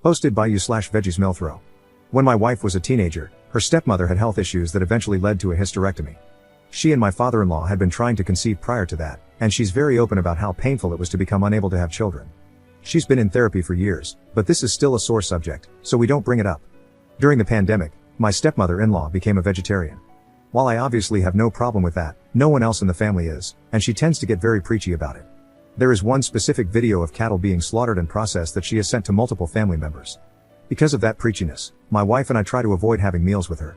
Hosted by you/veggiesmilthrow. When my wife was a teenager, her stepmother had health issues that eventually led to a hysterectomy. She and my father-in-law had been trying to conceive prior to that, and she's very open about how painful it was to become unable to have children. She's been in therapy for years, but this is still a sore subject, so we don't bring it up. During the pandemic, my stepmother-in-law became a vegetarian. While I obviously have no problem with that, no one else in the family is, and she tends to get very preachy about it. There is one specific video of cattle being slaughtered and processed that she has sent to multiple family members. Because of that preachiness, my wife and I try to avoid having meals with her.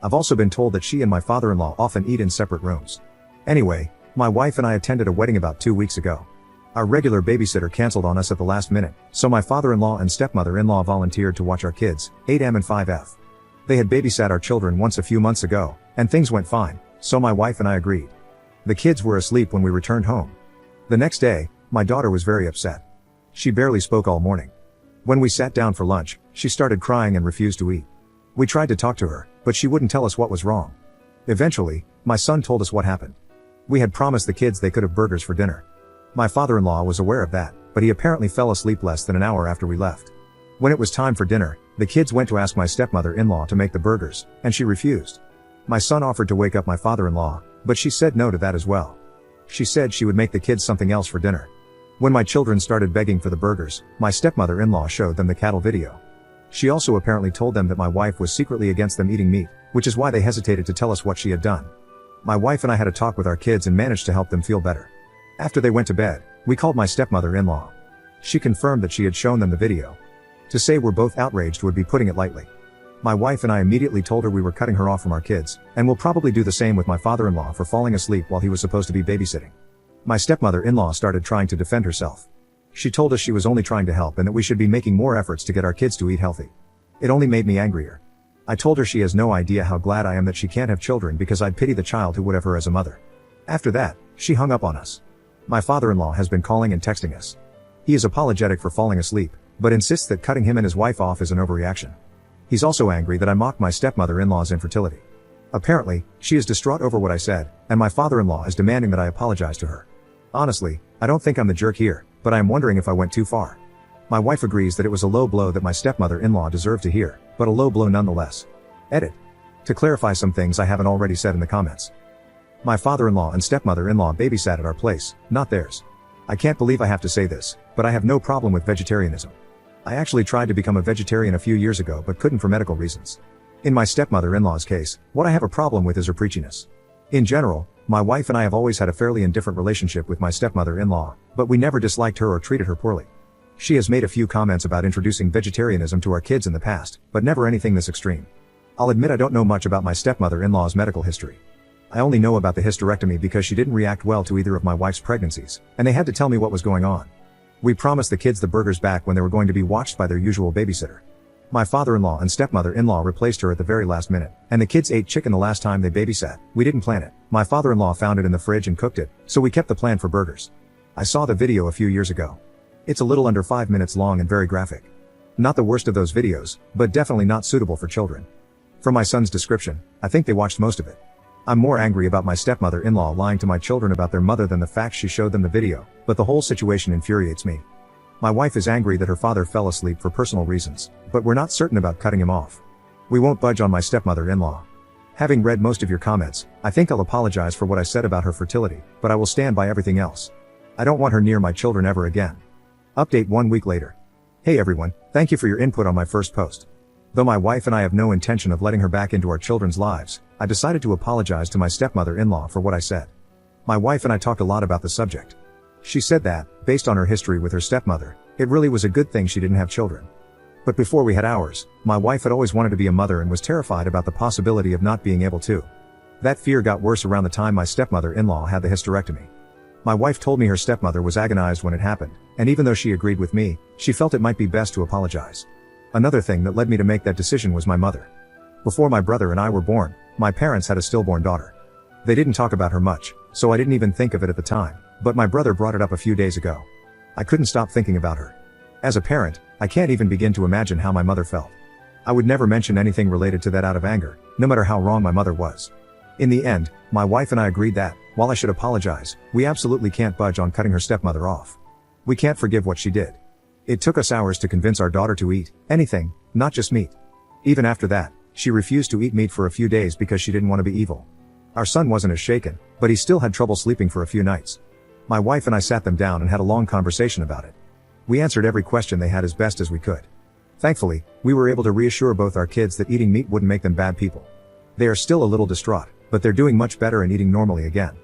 I've also been told that she and my father-in-law often eat in separate rooms. Anyway, my wife and I attended a wedding about 2 weeks ago. Our regular babysitter canceled on us at the last minute, so my father-in-law and stepmother-in-law volunteered to watch our kids, 8M and 5F. They had babysat our children once a few months ago, and things went fine, so my wife and I agreed. The kids were asleep when we returned home. The next day, my daughter was very upset. She barely spoke all morning. When we sat down for lunch, she started crying and refused to eat. We tried to talk to her, but she wouldn't tell us what was wrong. Eventually, my son told us what happened. We had promised the kids they could have burgers for dinner. My father-in-law was aware of that, but he apparently fell asleep less than an hour after we left. When it was time for dinner, the kids went to ask my stepmother-in-law to make the burgers, and she refused. My son offered to wake up my father-in-law, but she said no to that as well. She said she would make the kids something else for dinner. When my children started begging for the burgers, my stepmother-in-law showed them the cattle video. She also apparently told them that my wife was secretly against them eating meat, which is why they hesitated to tell us what she had done. My wife and I had a talk with our kids and managed to help them feel better. After they went to bed, we called my stepmother-in-law. She confirmed that she had shown them the video. To say we're both outraged would be putting it lightly. My wife and I immediately told her we were cutting her off from our kids, and will probably do the same with my father-in-law for falling asleep while he was supposed to be babysitting. My stepmother-in-law started trying to defend herself. She told us she was only trying to help and that we should be making more efforts to get our kids to eat healthy. It only made me angrier. I told her she has no idea how glad I am that she can't have children because I'd pity the child who would have her as a mother. After that, she hung up on us. My father-in-law has been calling and texting us. He is apologetic for falling asleep, but insists that cutting him and his wife off is an overreaction. He's also angry that I mocked my stepmother-in-law's infertility. Apparently, she is distraught over what I said, and my father-in-law is demanding that I apologize to her. Honestly, I don't think I'm the jerk here, but I am wondering if I went too far. My wife agrees that it was a low blow that my stepmother-in-law deserved to hear, but a low blow nonetheless. Edit. To clarify some things I haven't already said in the comments. My father-in-law and stepmother-in-law babysat at our place, not theirs. I can't believe I have to say this, but I have no problem with vegetarianism. I actually tried to become a vegetarian a few years ago but couldn't for medical reasons. In my stepmother-in-law's case, what I have a problem with is her preachiness. In general, my wife and I have always had a fairly indifferent relationship with my stepmother-in-law, but we never disliked her or treated her poorly. She has made a few comments about introducing vegetarianism to our kids in the past, but never anything this extreme. I'll admit I don't know much about my stepmother-in-law's medical history. I only know about the hysterectomy because she didn't react well to either of my wife's pregnancies, and they had to tell me what was going on. We promised the kids the burgers back when they were going to be watched by their usual babysitter. My father-in-law and stepmother-in-law replaced her at the very last minute, and the kids ate chicken the last time they babysat. We didn't plan it. My father-in-law found it in the fridge and cooked it, so we kept the plan for burgers. I saw the video a few years ago. It's a little under 5 minutes long and very graphic. Not the worst of those videos, but definitely not suitable for children. From my son's description, I think they watched most of it. I'm more angry about my stepmother-in-law lying to my children about their mother than the fact she showed them the video, but the whole situation infuriates me. My wife is angry that her father fell asleep for personal reasons, but we're not certain about cutting him off. We won't budge on my stepmother-in-law. Having read most of your comments, I think I'll apologize for what I said about her fertility, but I will stand by everything else. I don't want her near my children ever again. Update 1 week later. Hey everyone, thank you for your input on my first post. Though my wife and I have no intention of letting her back into our children's lives, I decided to apologize to my stepmother-in-law for what I said. My wife and I talked a lot about the subject. She said that, based on her history with her stepmother, it really was a good thing she didn't have children. But before we had ours, my wife had always wanted to be a mother and was terrified about the possibility of not being able to. That fear got worse around the time my stepmother-in-law had the hysterectomy. My wife told me her stepmother was agonized when it happened, and even though she agreed with me, she felt it might be best to apologize. Another thing that led me to make that decision was my mother. Before my brother and I were born, my parents had a stillborn daughter. They didn't talk about her much, so I didn't even think of it at the time, but my brother brought it up a few days ago. I couldn't stop thinking about her. As a parent, I can't even begin to imagine how my mother felt. I would never mention anything related to that out of anger, no matter how wrong my mother was. In the end, my wife and I agreed that, while I should apologize, we absolutely can't budge on cutting her stepmother off. We can't forgive what she did. It took us hours to convince our daughter to eat anything, not just meat. Even after that, she refused to eat meat for a few days because she didn't want to be evil. Our son wasn't as shaken, but he still had trouble sleeping for a few nights. My wife and I sat them down and had a long conversation about it. We answered every question they had as best as we could. Thankfully, we were able to reassure both our kids that eating meat wouldn't make them bad people. They are still a little distraught, but they're doing much better and eating normally again.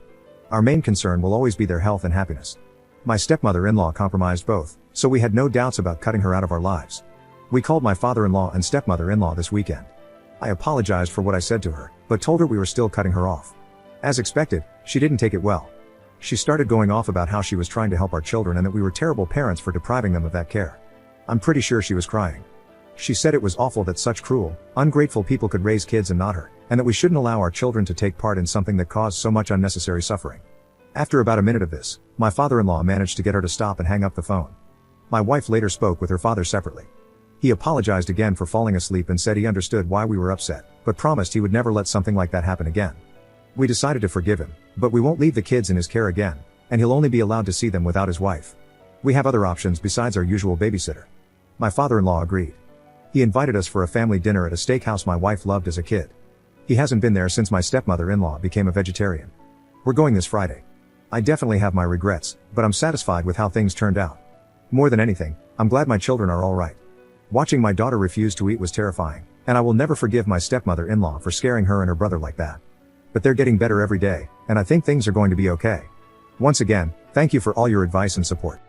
Our main concern will always be their health and happiness. My stepmother-in-law compromised both, so we had no doubts about cutting her out of our lives. We called my father-in-law and stepmother-in-law this weekend. I apologized for what I said to her, but told her we were still cutting her off. As expected, she didn't take it well. She started going off about how she was trying to help our children and that we were terrible parents for depriving them of that care. I'm pretty sure she was crying. She said it was awful that such cruel, ungrateful people could raise kids and not her, and that we shouldn't allow our children to take part in something that caused so much unnecessary suffering. After about a minute of this, my father-in-law managed to get her to stop and hang up the phone. My wife later spoke with her father separately. He apologized again for falling asleep and said he understood why we were upset, but promised he would never let something like that happen again. We decided to forgive him, but we won't leave the kids in his care again, and he'll only be allowed to see them without his wife. We have other options besides our usual babysitter. My father-in-law agreed. He invited us for a family dinner at a steakhouse my wife loved as a kid. He hasn't been there since my stepmother-in-law became a vegetarian. We're going this Friday. I definitely have my regrets, but I'm satisfied with how things turned out. More than anything, I'm glad my children are all right. Watching my daughter refuse to eat was terrifying, and I will never forgive my stepmother-in-law for scaring her and her brother like that. But they're getting better every day, and I think things are going to be okay. Once again, thank you for all your advice and support.